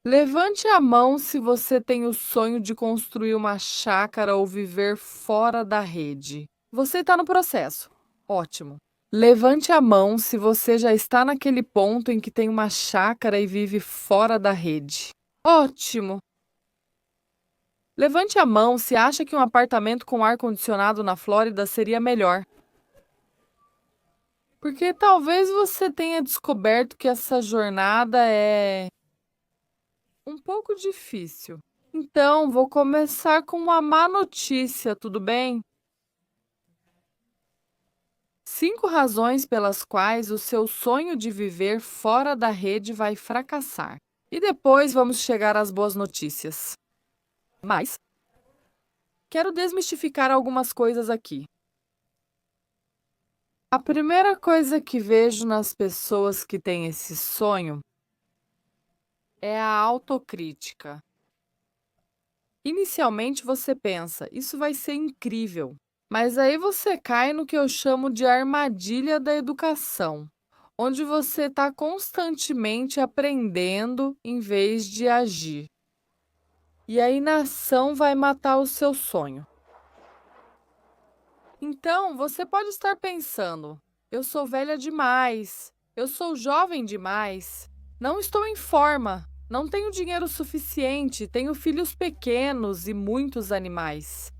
Levante a mão se você tem o sonho de construir uma chácara ou viver fora da rede. Você está no processo. Ótimo. Levante a mão se você já está naquele ponto em que tem uma chácara e vive fora da rede. Ótimo. Levante a mão se acha que um apartamento com ar-condicionado na Flórida seria melhor. Porque talvez você tenha descoberto que essa jornada é um pouco difícil. Então, vou começar com uma má notícia, tudo bem? 5 razões pelas quais o seu sonho de viver fora da rede vai fracassar. E depois vamos chegar às boas notícias. Mas, quero desmistificar algumas coisas aqui. A primeira coisa que vejo nas pessoas que têm esse sonho é a autocrítica. Inicialmente você pensa, isso vai ser incrível. Mas aí você cai no que eu chamo de armadilha da educação, onde você está constantemente aprendendo em vez de agir. E a inação vai matar o seu sonho. Então, você pode estar pensando, eu sou velha demais, eu sou jovem demais, não estou em forma, não tenho dinheiro suficiente, tenho filhos pequenos e muitos animais.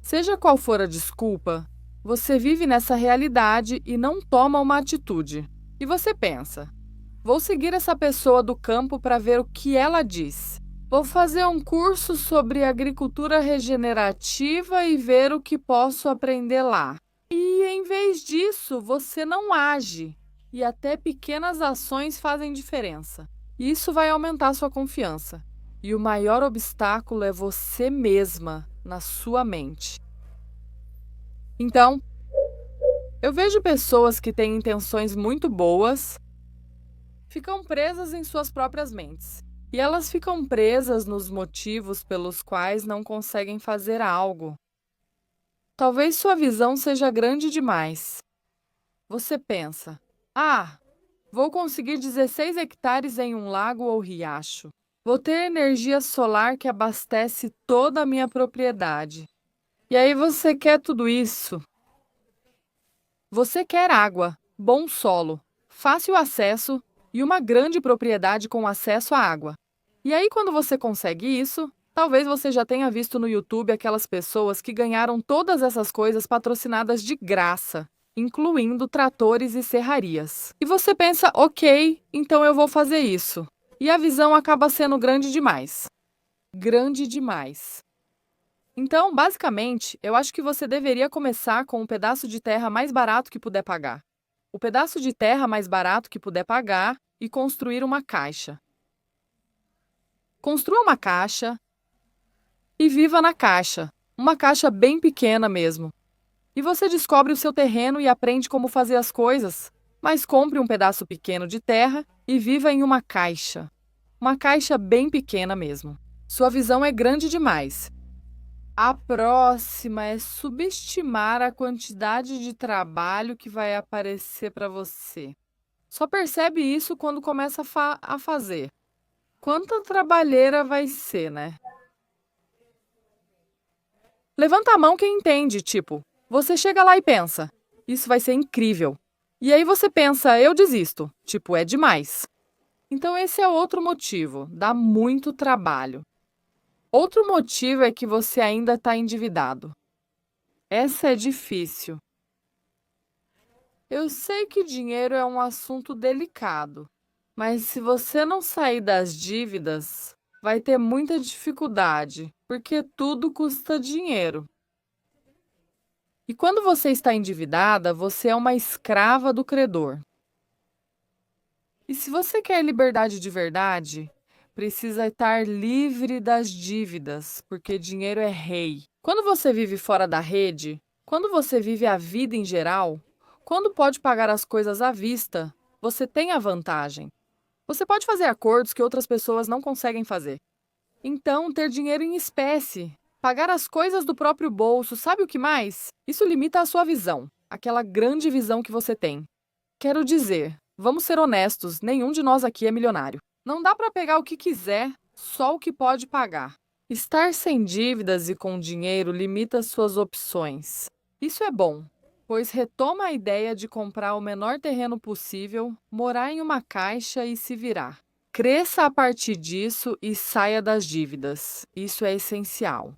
Seja qual for a desculpa, você vive nessa realidade e não toma uma atitude. E você pensa, vou seguir essa pessoa do campo para ver o que ela diz. Vou fazer um curso sobre agricultura regenerativa e ver o que posso aprender lá. E em vez disso, você não age. E até pequenas ações fazem diferença. Isso vai aumentar sua confiança. E o maior obstáculo é você mesma, na sua mente. Então, eu vejo pessoas que têm intenções muito boas, ficam presas em suas próprias mentes. E elas ficam presas nos motivos pelos quais não conseguem fazer algo. Talvez sua visão seja grande demais. Você pensa, vou conseguir 16 hectares em um lago ou riacho. Vou ter energia solar que abastece toda a minha propriedade. E aí você quer tudo isso. Você quer água, bom solo, fácil acesso e uma grande propriedade com acesso à água. E aí, quando você consegue isso, talvez você já tenha visto no YouTube aquelas pessoas que ganharam todas essas coisas patrocinadas de graça, incluindo tratores e serrarias. E você pensa, ok, então eu vou fazer isso. E a visão acaba sendo grande demais. Grande demais. Então, basicamente, eu acho que você deveria começar com o pedaço de terra mais barato que puder pagar. O pedaço de terra mais barato que puder pagar e construir uma caixa. Construa uma caixa e viva na caixa. Uma caixa bem pequena mesmo. E você descobre o seu terreno e aprende como fazer as coisas. Mas compre um pedaço pequeno de terra e viva em uma caixa. Uma caixa bem pequena mesmo. Sua visão é grande demais. A próxima é subestimar a quantidade de trabalho que vai aparecer para você. Só percebe isso quando começa a fazer. Quanta trabalheira vai ser, né? Levanta a mão quem entende, tipo, você chega lá e pensa, isso vai ser incrível. E aí você pensa, eu desisto, tipo, é demais. Então esse é outro motivo, dá muito trabalho. Outro motivo é que você ainda está endividado. Essa é difícil. Eu sei que dinheiro é um assunto delicado, mas se você não sair das dívidas, vai ter muita dificuldade, porque tudo custa dinheiro. E quando você está endividada, você é uma escrava do credor. E se você quer liberdade de verdade, precisa estar livre das dívidas, porque dinheiro é rei. Quando você vive fora da rede, quando você vive a vida em geral, quando pode pagar as coisas à vista, você tem a vantagem. Você pode fazer acordos que outras pessoas não conseguem fazer. Então, ter dinheiro em espécie, pagar as coisas do próprio bolso, sabe o que mais? Isso limita a sua visão, aquela grande visão que você tem. Quero dizer, vamos ser honestos, nenhum de nós aqui é milionário. Não dá para pegar o que quiser, só o que pode pagar. Estar sem dívidas e com dinheiro limita suas opções. Isso é bom, pois retoma a ideia de comprar o menor terreno possível, morar em uma caixa e se virar. Cresça a partir disso e saia das dívidas. Isso é essencial.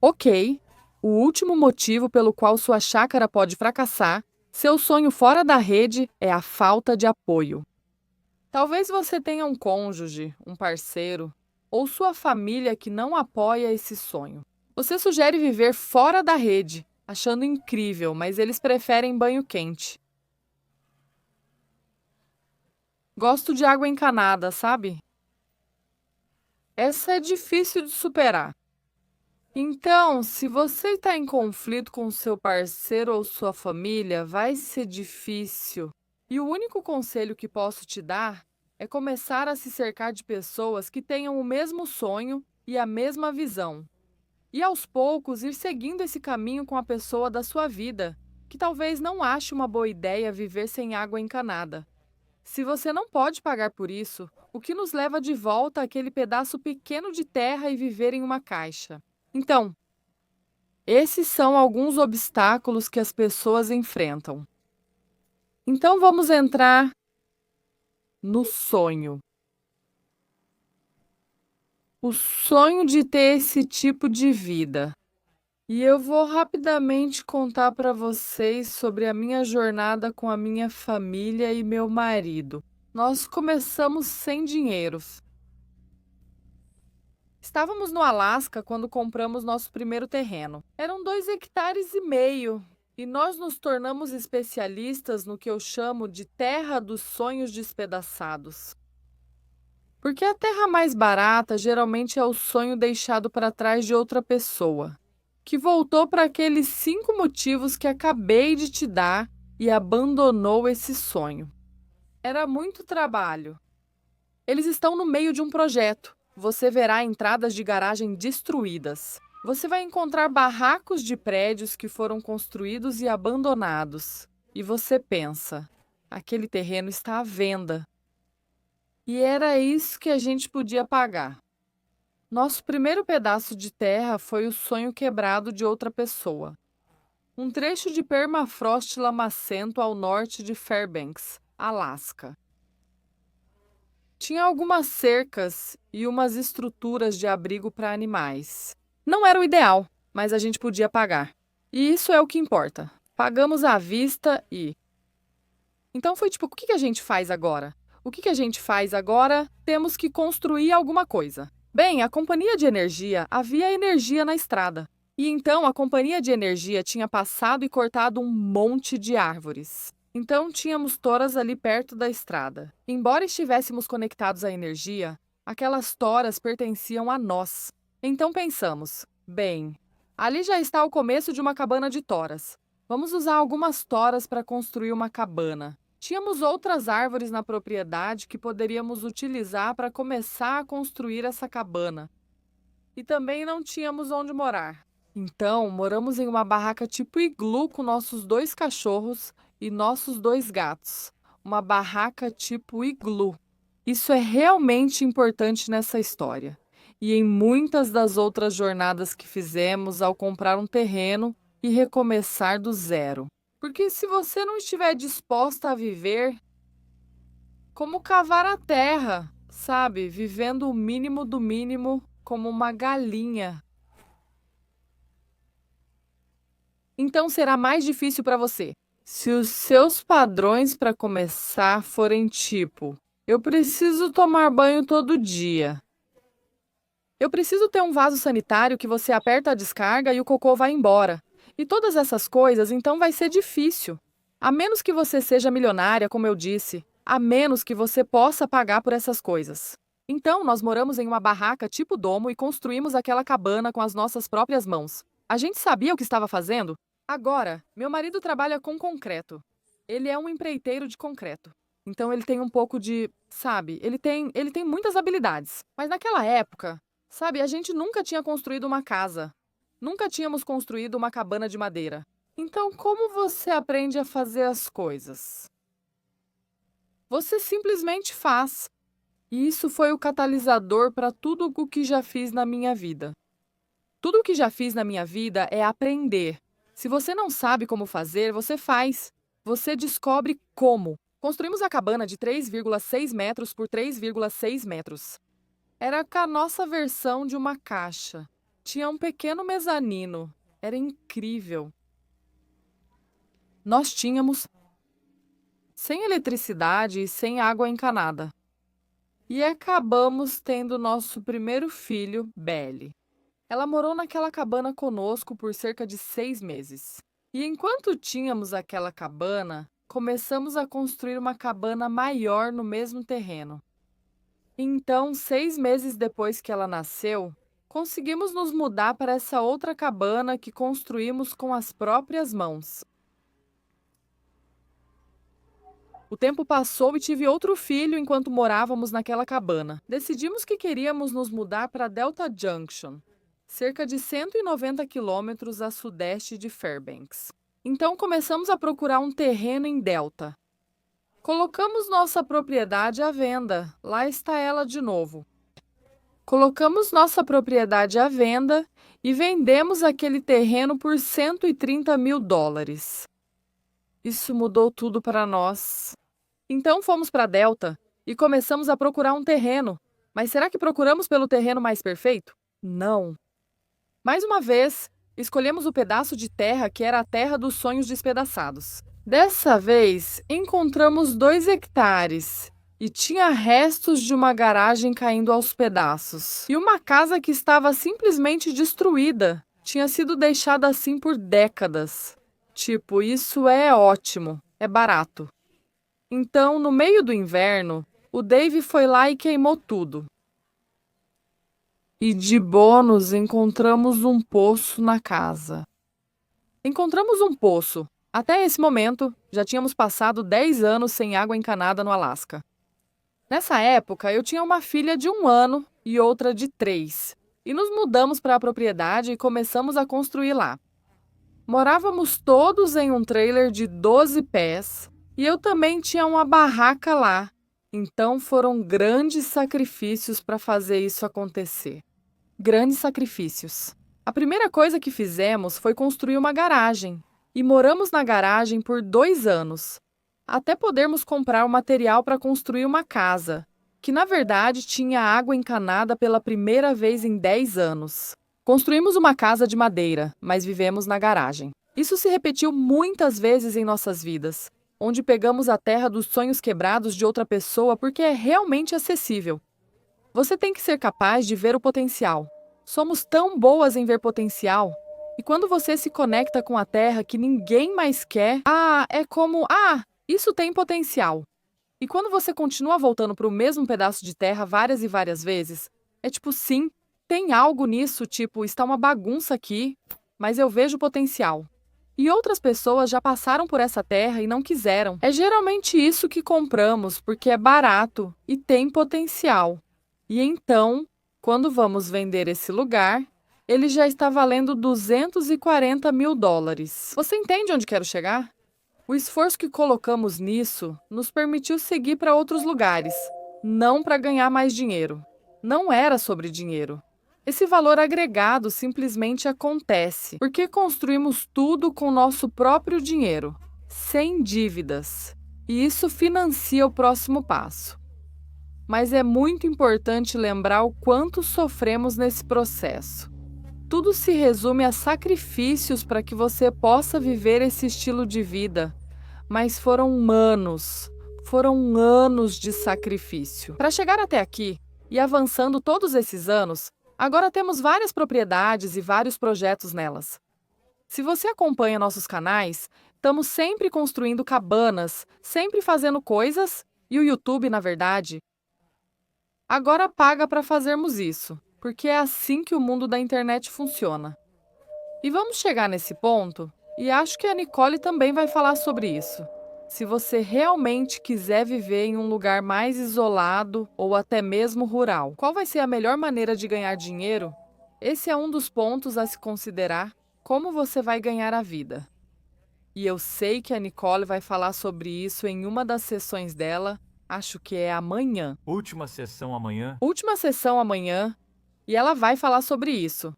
Ok, o último motivo pelo qual sua chácara pode fracassar, seu sonho fora da rede, é a falta de apoio. Talvez você tenha um cônjuge, um parceiro, ou sua família que não apoia esse sonho. Você sugere viver fora da rede, achando incrível, mas eles preferem banho quente. Gosto de água encanada, sabe? Essa é difícil de superar. Então, se você está em conflito com seu parceiro ou sua família, vai ser difícil. E o único conselho que posso te dar é começar a se cercar de pessoas que tenham o mesmo sonho e a mesma visão. E aos poucos ir seguindo esse caminho com a pessoa da sua vida, que talvez não ache uma boa ideia viver sem água encanada. Se você não pode pagar por isso, o que nos leva de volta àquele pedaço pequeno de terra e viver em uma caixa? Então, esses são alguns obstáculos que as pessoas enfrentam. Então, vamos entrar no sonho. O sonho de ter esse tipo de vida. E eu vou rapidamente contar para vocês sobre a minha jornada com a minha família e meu marido. Nós começamos sem dinheiro. Estávamos no Alasca quando compramos nosso primeiro terreno. Eram 2,5 hectares e nós nos tornamos especialistas no que eu chamo de terra dos sonhos despedaçados. Porque a terra mais barata geralmente é o sonho deixado para trás de outra pessoa, que voltou para aqueles 5 motivos que acabei de te dar e abandonou esse sonho. Era muito trabalho. Eles estão no meio de um projeto. Você verá entradas de garagem destruídas. Você vai encontrar barracos de prédios que foram construídos e abandonados. E você pensa, aquele terreno está à venda. E era isso que a gente podia pagar. Nosso primeiro pedaço de terra foi o sonho quebrado de outra pessoa. Um trecho de permafrost lamacento ao norte de Fairbanks, Alasca. Tinha algumas cercas e umas estruturas de abrigo para animais. Não era o ideal, mas a gente podia pagar. E isso é o que importa. Pagamos à vista e... Então foi tipo, o que a gente faz agora? O que a gente faz agora? Temos que construir alguma coisa. Bem, a companhia de energia havia energia na estrada. E então a companhia de energia tinha passado e cortado um monte de árvores. Então tínhamos toras ali perto da estrada. Embora estivéssemos conectados à energia, aquelas toras pertenciam a nós. Então pensamos, bem, ali já está o começo de uma cabana de toras. Vamos usar algumas toras para construir uma cabana. Tínhamos outras árvores na propriedade que poderíamos utilizar para começar a construir essa cabana. E também não tínhamos onde morar. Então, moramos em uma barraca tipo iglu com nossos 2 cachorros e nossos 2 gatos. Uma barraca tipo iglu. Isso é realmente importante nessa história. E em muitas das outras jornadas que fizemos ao comprar um terreno e recomeçar do zero. Porque se você não estiver disposta a viver, como cavar a terra, sabe? Vivendo o mínimo do mínimo como uma galinha. Então será mais difícil para você. Se os seus padrões para começar forem tipo: eu preciso tomar banho todo dia. Eu preciso ter um vaso sanitário que você aperta a descarga e o cocô vai embora. E todas essas coisas, então vai ser difícil. A menos que você seja milionária, como eu disse, a menos que você possa pagar por essas coisas. Então, nós moramos em uma barraca tipo domo e construímos aquela cabana com as nossas próprias mãos. A gente sabia o que estava fazendo? Agora, meu marido trabalha com concreto. Ele é um empreiteiro de concreto. Então ele tem um pouco de, sabe, ele tem muitas habilidades. Mas naquela época, sabe, a gente nunca tinha construído uma casa. Nunca tínhamos construído uma cabana de madeira. Então, como você aprende a fazer as coisas? Você simplesmente faz. E isso foi o catalisador para tudo o que já fiz na minha vida. Tudo o que já fiz na minha vida é aprender. Se você não sabe como fazer, você faz. Você descobre como. Construímos a cabana de 3,6 metros por 3,6 metros. Era a nossa versão de uma caixa. Tinha um pequeno mezanino. Era incrível. Nós tínhamos sem eletricidade e sem água encanada. E acabamos tendo nosso primeiro filho, Belly. Ela morou naquela cabana conosco por cerca de 6 meses. E enquanto tínhamos aquela cabana, começamos a construir uma cabana maior no mesmo terreno. Então, 6 meses depois que ela nasceu, conseguimos nos mudar para essa outra cabana que construímos com as próprias mãos. O tempo passou e tive outro filho enquanto morávamos naquela cabana. Decidimos que queríamos nos mudar para Delta Junction, cerca de 190 quilômetros a sudeste de Fairbanks. Então começamos a procurar um terreno em Delta. Colocamos nossa propriedade à venda. Lá está ela de novo. Colocamos nossa propriedade à venda e vendemos aquele terreno por $130.000. Isso mudou tudo para nós. Então fomos para Delta e começamos a procurar um terreno. Mas será que procuramos pelo terreno mais perfeito? Não. Mais uma vez, escolhemos o pedaço de terra que era a terra dos sonhos despedaçados. Dessa vez, encontramos 2 hectares e tinha restos de uma garagem caindo aos pedaços. E uma casa que estava simplesmente destruída. Tinha sido deixada assim por décadas. Tipo, isso é ótimo, é barato. Então, no meio do inverno, o Dave foi lá e queimou tudo. E de bônus, encontramos um poço na casa. Encontramos um poço. Até esse momento, já tínhamos passado 10 anos sem água encanada no Alasca. Nessa época, eu tinha uma filha de 1 ano e outra de 3. E nos mudamos para a propriedade e começamos a construir lá. Morávamos todos em um trailer de 12 pés e eu também tinha uma barraca lá. Então foram grandes sacrifícios para fazer isso acontecer. Grandes sacrifícios. A primeira coisa que fizemos foi construir uma garagem. E moramos na garagem por 2 anos, até podermos comprar o material para construir uma casa, que na verdade tinha água encanada pela primeira vez em 10 anos. Construímos uma casa de madeira, mas vivemos na garagem. Isso se repetiu muitas vezes em nossas vidas, onde pegamos a terra dos sonhos quebrados de outra pessoa porque é realmente acessível. Você tem que ser capaz de ver o potencial. Somos tão boas em ver potencial. E quando você se conecta com a terra que ninguém mais quer, é como, isso tem potencial. E quando você continua voltando para o mesmo pedaço de terra várias e várias vezes, é tipo, sim, tem algo nisso, tipo, está uma bagunça aqui, mas eu vejo potencial. E outras pessoas já passaram por essa terra e não quiseram. É geralmente isso que compramos, porque é barato e tem potencial. E então, quando vamos vender esse lugar, ele já está valendo $240.000. Você entende onde quero chegar? O esforço que colocamos nisso nos permitiu seguir para outros lugares, não para ganhar mais dinheiro. Não era sobre dinheiro. Esse valor agregado simplesmente acontece, porque construímos tudo com nosso próprio dinheiro, sem dívidas. E isso financia o próximo passo. Mas é muito importante lembrar o quanto sofremos nesse processo. Tudo se resume a sacrifícios para que você possa viver esse estilo de vida. Mas foram anos de sacrifício. Para chegar até aqui, e avançando todos esses anos, agora temos várias propriedades e vários projetos nelas. Se você acompanha nossos canais, estamos sempre construindo cabanas, sempre fazendo coisas, e o YouTube, na verdade, agora paga para fazermos isso. Porque é assim que o mundo da internet funciona. E vamos chegar nesse ponto, e acho que a Nicole também vai falar sobre isso. Se você realmente quiser viver em um lugar mais isolado ou até mesmo rural, qual vai ser a melhor maneira de ganhar dinheiro? Esse é um dos pontos a se considerar, como você vai ganhar a vida. E eu sei que a Nicole vai falar sobre isso em uma das sessões dela, Acho que é amanhã. Última sessão amanhã? Última sessão amanhã, e ela vai falar sobre isso.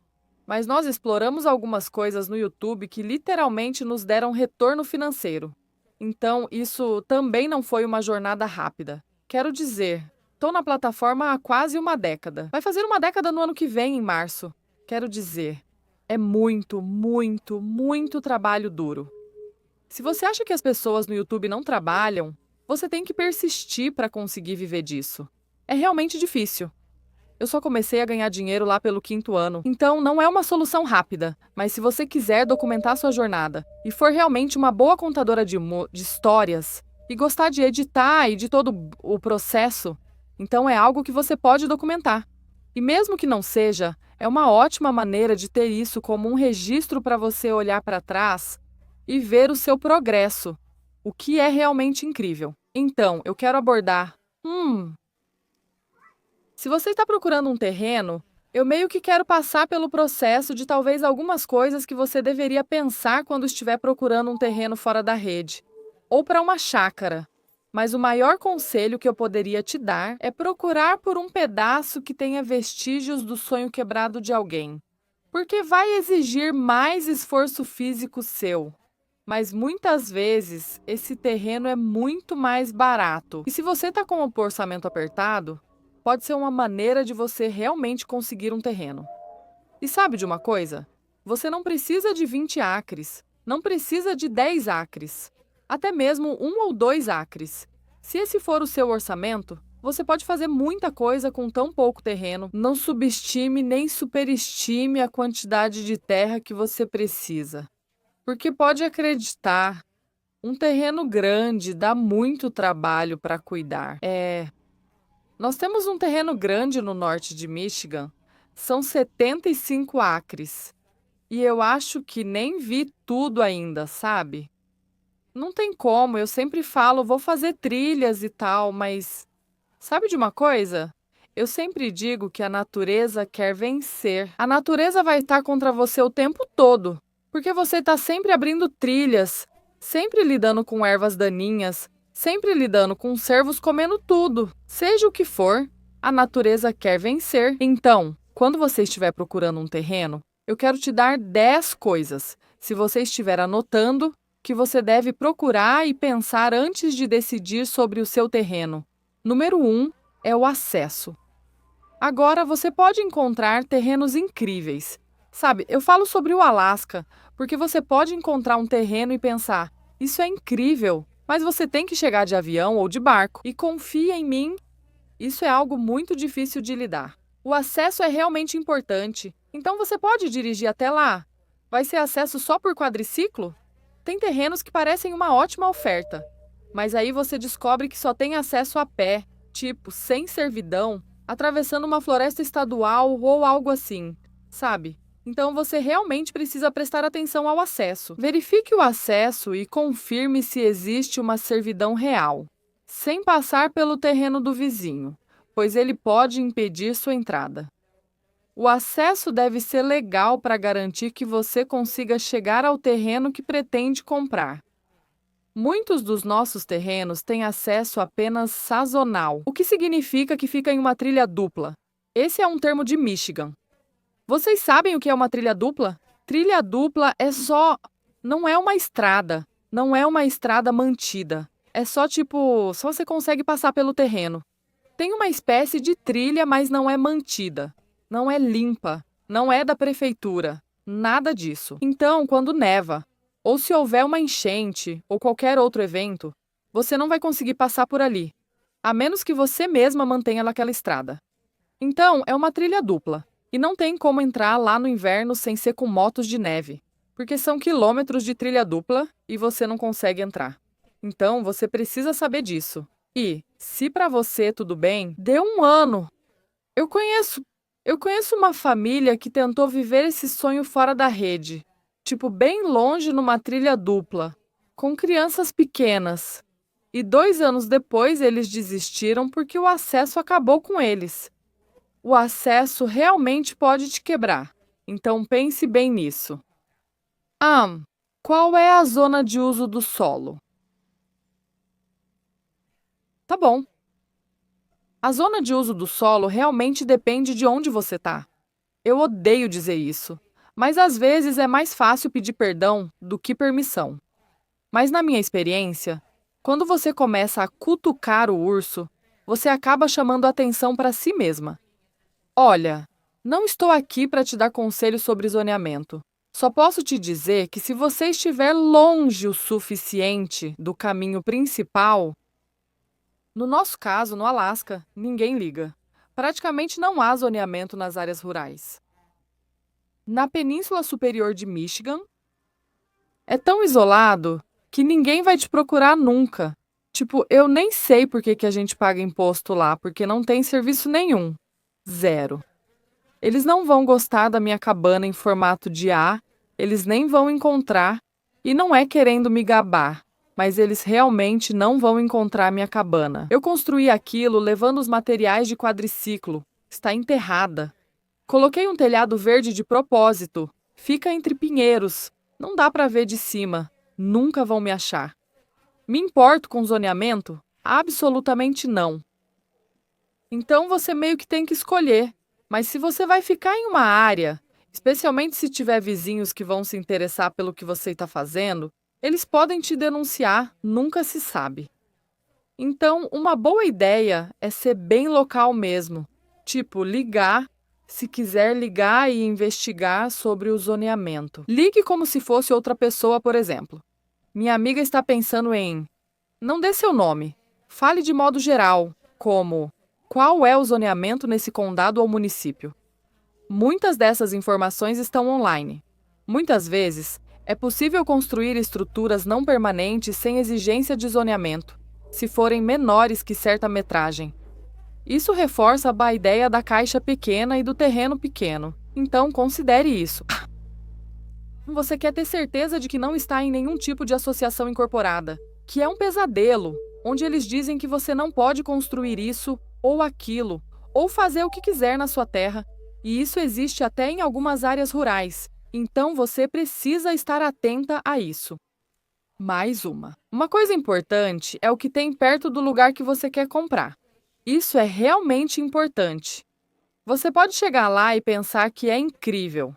Mas nós exploramos algumas coisas no YouTube que literalmente nos deram retorno financeiro. Então, isso também não foi uma jornada rápida. Quero dizer, estou na plataforma há quase uma década. Vai fazer uma década no ano que vem, em março. Quero dizer, é muito, muito, muito trabalho duro. Se você acha que as pessoas no YouTube não trabalham, você tem que persistir para conseguir viver disso. É realmente difícil. Eu só comecei a ganhar dinheiro lá pelo 5º ano, então não é uma solução rápida. Mas se você quiser documentar sua jornada e for realmente uma boa contadora de histórias e gostar de editar e de todo o processo, então é algo que você pode documentar. E mesmo que não seja, é uma ótima maneira de ter isso como um registro para você olhar para trás e ver o seu progresso, o que é realmente incrível. Então, eu quero abordar. Se você está procurando um terreno, eu meio que quero passar pelo processo de talvez algumas coisas que você deveria pensar quando estiver procurando um terreno fora da rede, ou para uma chácara. Mas o maior conselho que eu poderia te dar é procurar por um pedaço que tenha vestígios do sonho quebrado de alguém, porque vai exigir mais esforço físico seu. Mas muitas vezes esse terreno é muito mais barato. E se você está com o orçamento apertado, pode ser uma maneira de você realmente conseguir um terreno. E sabe de uma coisa? Você não precisa de 20 acres, não precisa de 10 acres, até mesmo 1 ou 2 acres. Se esse for o seu orçamento, você pode fazer muita coisa com tão pouco terreno. Não subestime nem superestime a quantidade de terra que você precisa. Porque pode acreditar, um terreno grande dá muito trabalho para cuidar. Nós temos um terreno grande no norte de Michigan, são 75 acres. E eu acho que nem vi tudo ainda, sabe? Não tem como, eu sempre falo, vou fazer trilhas e tal, mas sabe de uma coisa? Eu sempre digo que a natureza quer vencer. A natureza vai estar contra você o tempo todo, porque você está sempre abrindo trilhas, sempre lidando com ervas daninhas, sempre lidando com cervos comendo tudo. Seja o que for, a natureza quer vencer. Então, quando você estiver procurando um terreno, eu quero te dar 10 coisas, se você estiver anotando, que você deve procurar e pensar antes de decidir sobre o seu terreno. Número 1 é o acesso. Agora, você pode encontrar terrenos incríveis. Sabe, eu falo sobre o Alasca, porque você pode encontrar um terreno e pensar, isso é incrível, mas você tem que chegar de avião ou de barco. E confia em mim, isso é algo muito difícil de lidar. O acesso é realmente importante, então você pode dirigir até lá. Vai ser acesso só por quadriciclo? Tem terrenos que parecem uma ótima oferta, mas aí você descobre que só tem acesso a pé, tipo, sem servidão, atravessando uma floresta estadual ou algo assim, sabe? Então você realmente precisa prestar atenção ao acesso. Verifique o acesso e confirme se existe uma servidão real, sem passar pelo terreno do vizinho, pois ele pode impedir sua entrada. O acesso deve ser legal para garantir que você consiga chegar ao terreno que pretende comprar. Muitos dos nossos terrenos têm acesso apenas sazonal, o que significa que fica em uma trilha dupla. Esse é um termo de Michigan. Vocês sabem o que é uma trilha dupla? Trilha dupla não é uma estrada, não é uma estrada mantida. É só você consegue passar pelo terreno. Tem uma espécie de trilha, mas não é mantida. Não é limpa, não é da prefeitura, nada disso. Então, quando neva, ou se houver uma enchente ou qualquer outro evento, você não vai conseguir passar por ali, a menos que você mesma mantenha naquela estrada. Então, é uma trilha dupla, e não tem como entrar lá no inverno sem ser com motos de neve, porque são quilômetros de trilha dupla e você não consegue entrar. Então, você precisa saber disso. E, se para você tudo bem, dê um ano. Eu conheço uma família que tentou viver esse sonho fora da rede, bem longe numa trilha dupla, com crianças pequenas. E 2 anos depois eles desistiram porque o acesso acabou com eles. O acesso realmente pode te quebrar, então pense bem nisso. Qual é a zona de uso do solo? Tá bom. A zona de uso do solo realmente depende de onde você está. Eu odeio dizer isso, mas às vezes é mais fácil pedir perdão do que permissão. Mas na minha experiência, quando você começa a cutucar o urso, você acaba chamando a atenção para si mesma. Olha, não estou aqui para te dar conselhos sobre zoneamento. Só posso te dizer que se você estiver longe o suficiente do caminho principal, no nosso caso, no Alasca, ninguém liga. Praticamente não há zoneamento nas áreas rurais. Na Península Superior de Michigan, é tão isolado que ninguém vai te procurar nunca. Tipo, eu nem sei por que a gente paga imposto lá, porque não tem serviço nenhum. Zero. Eles não vão gostar da minha cabana em formato de A, eles nem vão encontrar, e não é querendo me gabar, mas eles realmente não vão encontrar minha cabana. Eu construí aquilo levando os materiais de quadriciclo. Está enterrada. Coloquei um telhado verde de propósito. Fica entre pinheiros. Não dá para ver de cima. Nunca vão me achar. Me importo com zoneamento? Absolutamente não. Então você meio que tem que escolher. Mas se você vai ficar em uma área, especialmente se tiver vizinhos que vão se interessar pelo que você está fazendo, eles podem te denunciar, nunca se sabe. Então, uma boa ideia é ser bem local mesmo. Tipo, ligar, se quiser ligar e investigar sobre o zoneamento. Ligue como se fosse outra pessoa, por exemplo. Minha amiga está pensando em... Não dê seu nome. Fale de modo geral, como... Qual é o zoneamento nesse condado ou município? Muitas dessas informações estão online. Muitas vezes, é possível construir estruturas não permanentes sem exigência de zoneamento, se forem menores que certa metragem. Isso reforça a ideia da caixa pequena e do terreno pequeno, então considere isso. Você quer ter certeza de que não está em nenhum tipo de associação incorporada, que é um pesadelo, onde eles dizem que você não pode construir isso ou aquilo, ou fazer o que quiser na sua terra, e isso existe até em algumas áreas rurais, então você precisa estar atenta a isso. Mais uma. Uma coisa importante é o que tem perto do lugar que você quer comprar. Isso é realmente importante. Você pode chegar lá e pensar que é incrível,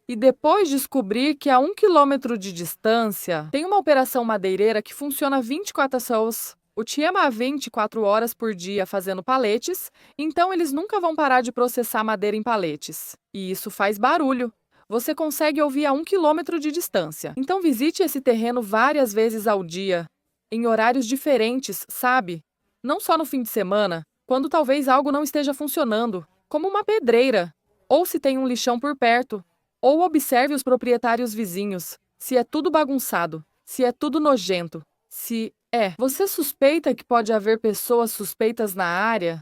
e depois descobrir que a 1 quilômetro de distância tem uma operação madeireira que funciona 24 horas. O Tiema há 24 horas por dia fazendo paletes, então eles nunca vão parar de processar madeira em paletes. E isso faz barulho. Você consegue ouvir a 1 quilômetro de distância. Então visite esse terreno várias vezes ao dia, em horários diferentes, sabe? Não só no fim de semana, quando talvez algo não esteja funcionando, como uma pedreira, ou se tem um lixão por perto. Ou observe os proprietários vizinhos, se é tudo bagunçado, se é tudo nojento, se você suspeita que pode haver pessoas suspeitas na área?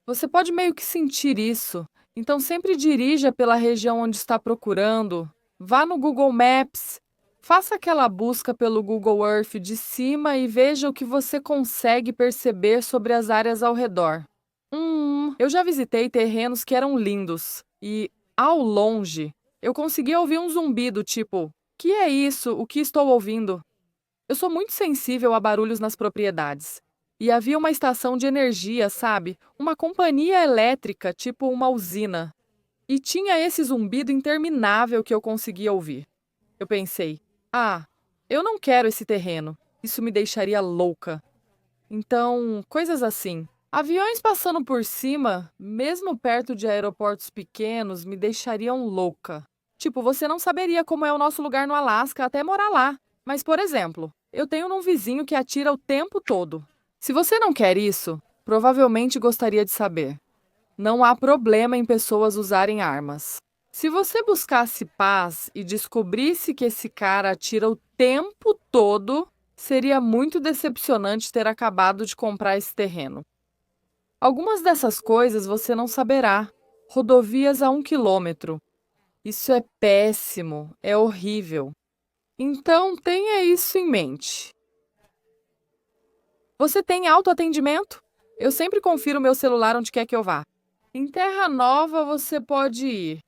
Você pode meio que sentir isso. Então sempre dirija pela região onde está procurando. Vá no Google Maps. Faça aquela busca pelo Google Earth de cima e veja o que você consegue perceber sobre as áreas ao redor. Eu já visitei terrenos que eram lindos e, ao longe, eu conseguia ouvir um zumbido tipo: que é isso? O que estou ouvindo? Eu sou muito sensível a barulhos nas propriedades. E havia uma estação de energia, sabe? Uma companhia elétrica, tipo uma usina. E tinha esse zumbido interminável que eu conseguia ouvir. Eu pensei, eu não quero esse terreno. Isso me deixaria louca. Então, coisas assim. Aviões passando por cima, mesmo perto de aeroportos pequenos, me deixariam louca. Tipo, você não saberia como é o nosso lugar no Alasca até morar lá. Mas, por exemplo, eu tenho um vizinho que atira o tempo todo. Se você não quer isso, provavelmente gostaria de saber. Não há problema em pessoas usarem armas. Se você buscasse paz e descobrisse que esse cara atira o tempo todo, seria muito decepcionante ter acabado de comprar esse terreno. Algumas dessas coisas você não saberá. Rodovias a 1 quilômetro. Isso é péssimo, é horrível. Então, tenha isso em mente. Você tem autoatendimento? Eu sempre confiro meu celular onde quer que eu vá. Em Terra Nova, você pode ir.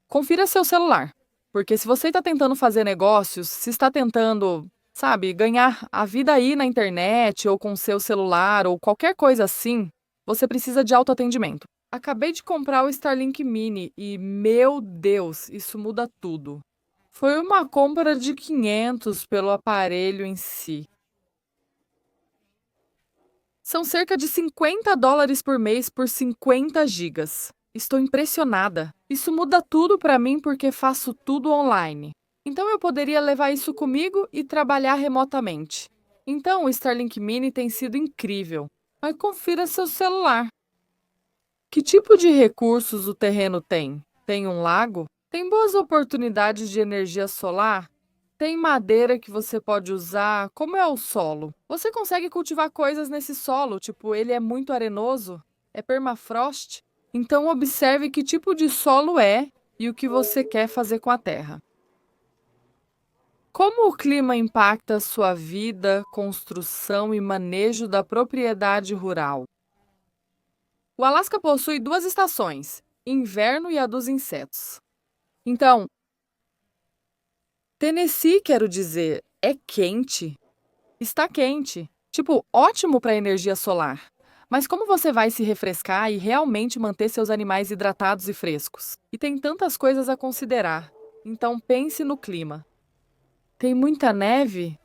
Confira seu celular, porque se você está tentando fazer negócios, se está tentando, sabe, ganhar a vida aí na internet ou com seu celular ou qualquer coisa assim, você precisa de autoatendimento. Acabei de comprar o Starlink Mini e, meu Deus, isso muda tudo. Foi uma compra de 500 pelo aparelho em si. São cerca de $50 por mês por 50 gigas. Estou impressionada. Isso muda tudo para mim porque faço tudo online. Então eu poderia levar isso comigo e trabalhar remotamente. Então o Starlink Mini tem sido incrível. Mas confira seu celular. Que tipo de recursos o terreno tem? Tem um lago? Tem boas oportunidades de energia solar? Tem madeira que você pode usar? Como é o solo? Você consegue cultivar coisas nesse solo? Tipo, ele é muito arenoso? É permafrost? Então observe que tipo de solo é e o que você quer fazer com a terra. Como o clima impacta a sua vida, construção e manejo da propriedade rural? O Alasca possui 2 estações, inverno e a dos insetos. Então, Tennessee, quero dizer, é quente. Está quente. Tipo, ótimo para energia solar. Mas como você vai se refrescar e realmente manter seus animais hidratados e frescos? E tem tantas coisas a considerar. Então pense no clima. Tem muita neve?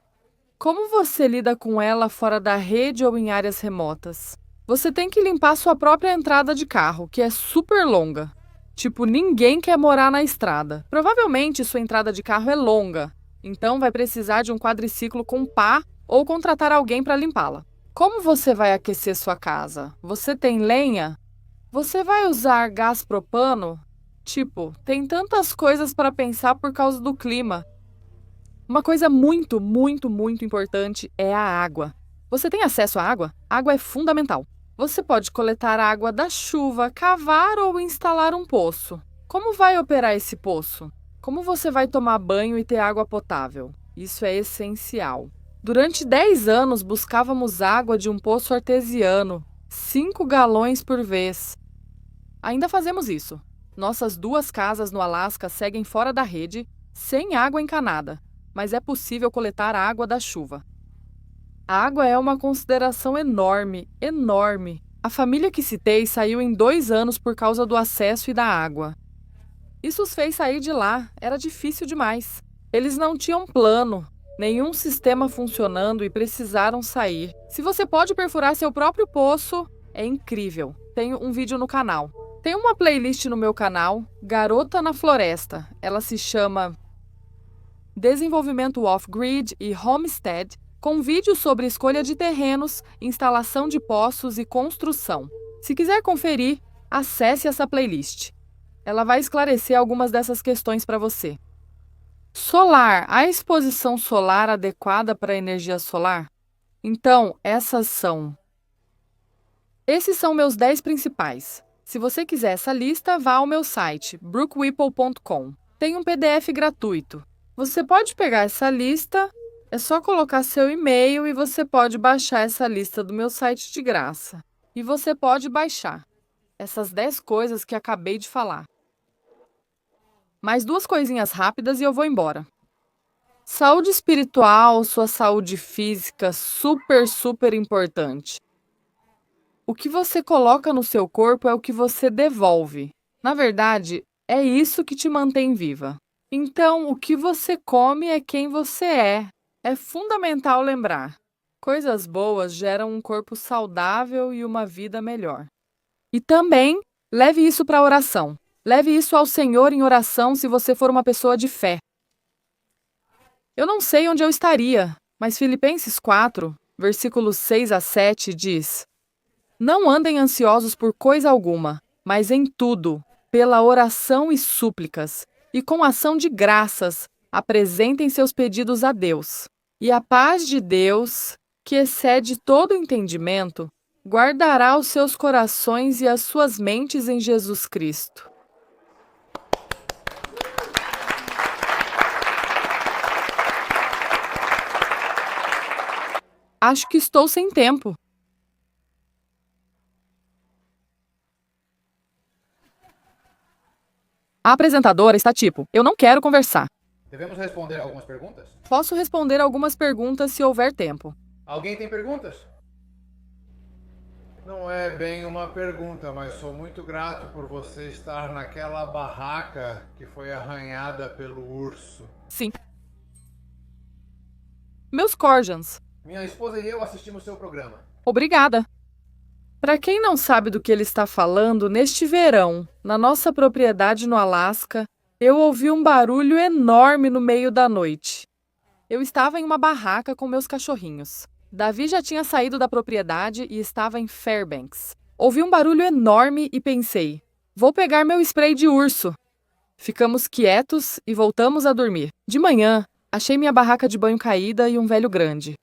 Como você lida com ela fora da rede ou em áreas remotas? Você tem que limpar sua própria entrada de carro, que é super longa. Tipo, ninguém quer morar na estrada. Provavelmente sua entrada de carro é longa, então vai precisar de um quadriciclo com pá ou contratar alguém para limpá-la. Como você vai aquecer sua casa? Você tem lenha? Você vai usar gás propano? Tipo, tem tantas coisas para pensar por causa do clima. Uma coisa muito, muito, muito importante é a água. Você tem acesso à água? Água é fundamental. Você pode coletar água da chuva, cavar ou instalar um poço. Como vai operar esse poço? Como você vai tomar banho e ter água potável? Isso é essencial. Durante 10 anos, buscávamos água de um poço artesiano, 5 galões por vez. Ainda fazemos isso. Nossas 2 casas no Alasca seguem fora da rede, sem água encanada, mas é possível coletar a água da chuva. A água é uma consideração enorme, enorme. A família que citei saiu em 2 anos por causa do acesso e da água. Isso os fez sair de lá, era difícil demais. Eles não tinham plano, nenhum sistema funcionando e precisaram sair. Se você pode perfurar seu próprio poço, é incrível. Tenho um vídeo no canal. Tem uma playlist no meu canal, Garota na Floresta. Ela se chama Desenvolvimento Off-Grid e Homestead, com vídeos sobre escolha de terrenos, instalação de poços e construção. Se quiser conferir, acesse essa playlist. Ela vai esclarecer algumas dessas questões para você. Solar. A exposição solar adequada para a energia solar? Então, Esses são meus 10 principais. Se você quiser essa lista, vá ao meu site, brookwhipple.com. Tem um PDF gratuito. Você pode pegar essa lista, é só colocar seu e-mail e você pode baixar essa lista do meu site de graça. E você pode baixar essas 10 coisas que acabei de falar. Mais 2 coisinhas rápidas e eu vou embora. Saúde espiritual, sua saúde física, super, super importante. O que você coloca no seu corpo é o que você devolve. Na verdade, é isso que te mantém viva. Então, o que você come é quem você é. É fundamental lembrar. Coisas boas geram um corpo saudável e uma vida melhor. E também, leve isso para a oração. Leve isso ao Senhor em oração se você for uma pessoa de fé. Eu não sei onde eu estaria, mas Filipenses 4, versículos 6 a 7 diz: Não andem ansiosos por coisa alguma, mas em tudo, pela oração e súplicas, e com ação de graças, apresentem seus pedidos a Deus. E a paz de Deus, que excede todo entendimento, guardará os seus corações e as suas mentes em Jesus Cristo. Acho que estou sem tempo. A apresentadora está tipo, eu não quero conversar. Devemos responder algumas perguntas? Posso responder algumas perguntas se houver tempo. Alguém tem perguntas? Não é bem uma pergunta, mas sou muito grato por você estar naquela barraca que foi arranhada pelo urso. Sim. Meus Corjans. Minha esposa e eu assistimos seu programa. Obrigada. Para quem não sabe do que ele está falando, neste verão, na nossa propriedade no Alasca, eu ouvi um barulho enorme no meio da noite. Eu estava em uma barraca com meus cachorrinhos. Davi já tinha saído da propriedade e estava em Fairbanks. Ouvi um barulho enorme e pensei: vou pegar meu spray de urso. Ficamos quietos e voltamos a dormir. De manhã, achei minha barraca de banho caída e um velho grande.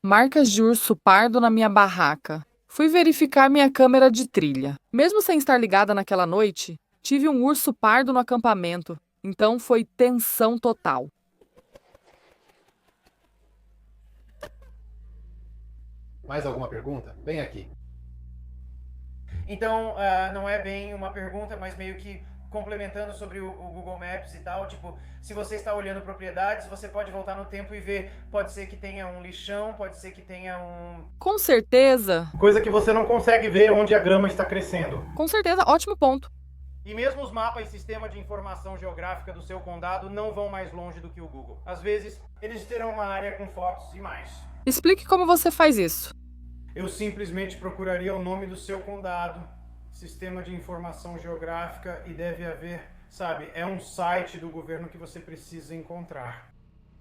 Marcas de urso pardo na minha barraca. Fui verificar minha câmera de trilha. Mesmo sem estar ligada naquela noite, tive um urso pardo no acampamento, então foi tensão total. Mais alguma pergunta? Bem aqui. Então, não é bem uma pergunta, mas meio que complementando sobre o Google Maps e tal, tipo, se você está olhando propriedades, você pode voltar no tempo e ver, pode ser que tenha um lixão, pode ser que tenha Com certeza. coisa que você não consegue ver onde a grama está crescendo. Com certeza, ótimo ponto. E mesmo os mapas e sistema de informação geográfica do seu condado não vão mais longe do que o Google. Às vezes, eles terão uma área com fotos e mais. Explique como você faz isso. Eu simplesmente procuraria o nome do seu condado, sistema de informação geográfica, e deve haver, sabe, é um site do governo que você precisa encontrar.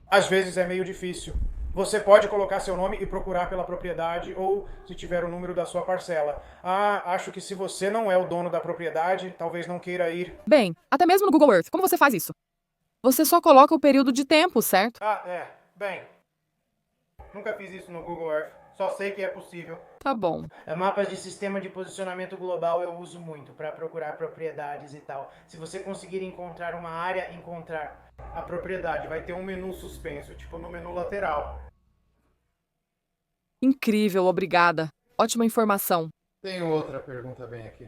Às vezes é meio difícil. Você pode colocar seu nome e procurar pela propriedade ou se tiver o número da sua parcela. Acho que se você não é o dono da propriedade, talvez não queira ir. Bem, até mesmo no Google Earth, como você faz isso? Você só coloca o período de tempo, certo? Bem. Nunca fiz isso no Google Earth. Só sei que é possível. Tá bom. Mapas de sistema de posicionamento global eu uso muito para procurar propriedades e tal. Se você conseguir encontrar uma área, encontrar a propriedade, vai ter um menu suspenso, tipo no menu lateral. Incrível, obrigada. Ótima informação. Tenho outra pergunta bem aqui.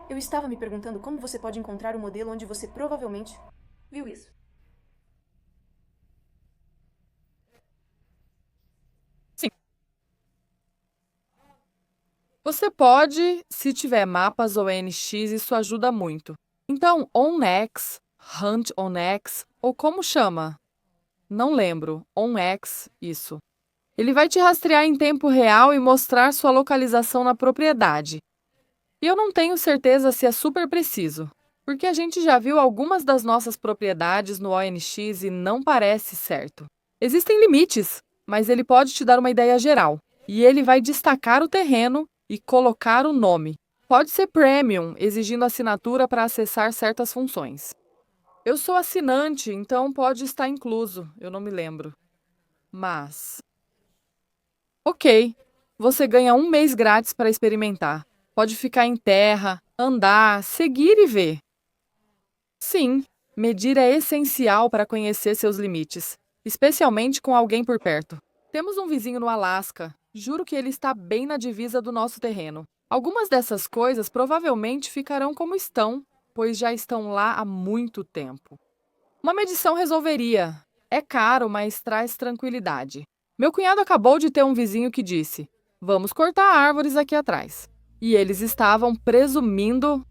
Eu estava me perguntando como você pode encontrar o modelo onde você provavelmente viu isso. Sim. Você pode, se tiver mapas ou NX, isso ajuda muito. Então, OnX, Hunt OnX, ou como chama? Não lembro. OnX, isso. Ele vai te rastrear em tempo real e mostrar sua localização na propriedade. E eu não tenho certeza se é super preciso, porque a gente já viu algumas das nossas propriedades no ONX e não parece certo. Existem limites, mas ele pode te dar uma ideia geral. E ele vai destacar o terreno e colocar o nome. Pode ser premium, exigindo assinatura para acessar certas funções. Eu sou assinante, então pode estar incluso, eu não me lembro. Mas... Ok, você ganha 1 mês grátis para experimentar. Pode ficar em terra, andar, seguir e ver. Sim, medir é essencial para conhecer seus limites, especialmente com alguém por perto. Temos um vizinho no Alasca. Juro que ele está bem na divisa do nosso terreno. Algumas dessas coisas provavelmente ficarão como estão, pois já estão lá há muito tempo. Uma medição resolveria. É caro, mas traz tranquilidade. Meu cunhado acabou de ter um vizinho que disse: vamos cortar árvores aqui atrás. E eles estavam presumindo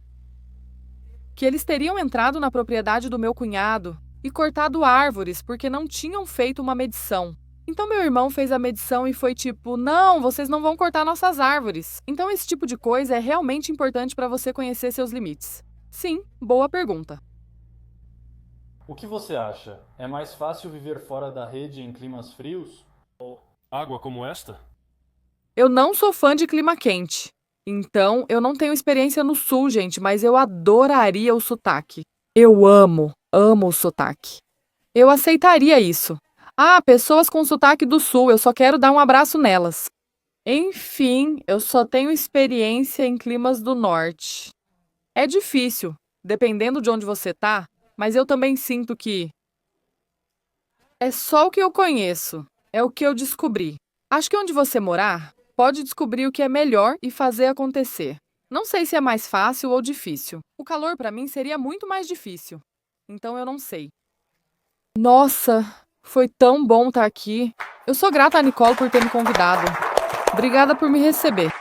que eles teriam entrado na propriedade do meu cunhado e cortado árvores porque não tinham feito uma medição. Então meu irmão fez a medição e foi tipo: não, vocês não vão cortar nossas árvores. Então esse tipo de coisa é realmente importante para você conhecer seus limites. Sim, boa pergunta. O que você acha? É mais fácil viver fora da rede em climas frios? Água como esta? Eu não sou fã de clima quente. Então, eu não tenho experiência no sul, gente, mas eu adoraria o sotaque. Eu amo o sotaque. Eu aceitaria isso. Pessoas com sotaque do sul, eu só quero dar um abraço nelas. Enfim, eu só tenho experiência em climas do norte. É difícil, dependendo de onde você tá, mas eu também sinto que é só o que eu conheço, é o que eu descobri. Acho que onde você morar, pode descobrir o que é melhor e fazer acontecer. Não sei se é mais fácil ou difícil. O calor para mim seria muito mais difícil. Então eu não sei. Nossa, foi tão bom estar aqui. Eu sou grata a Nicole por ter me convidado. Obrigada por me receber.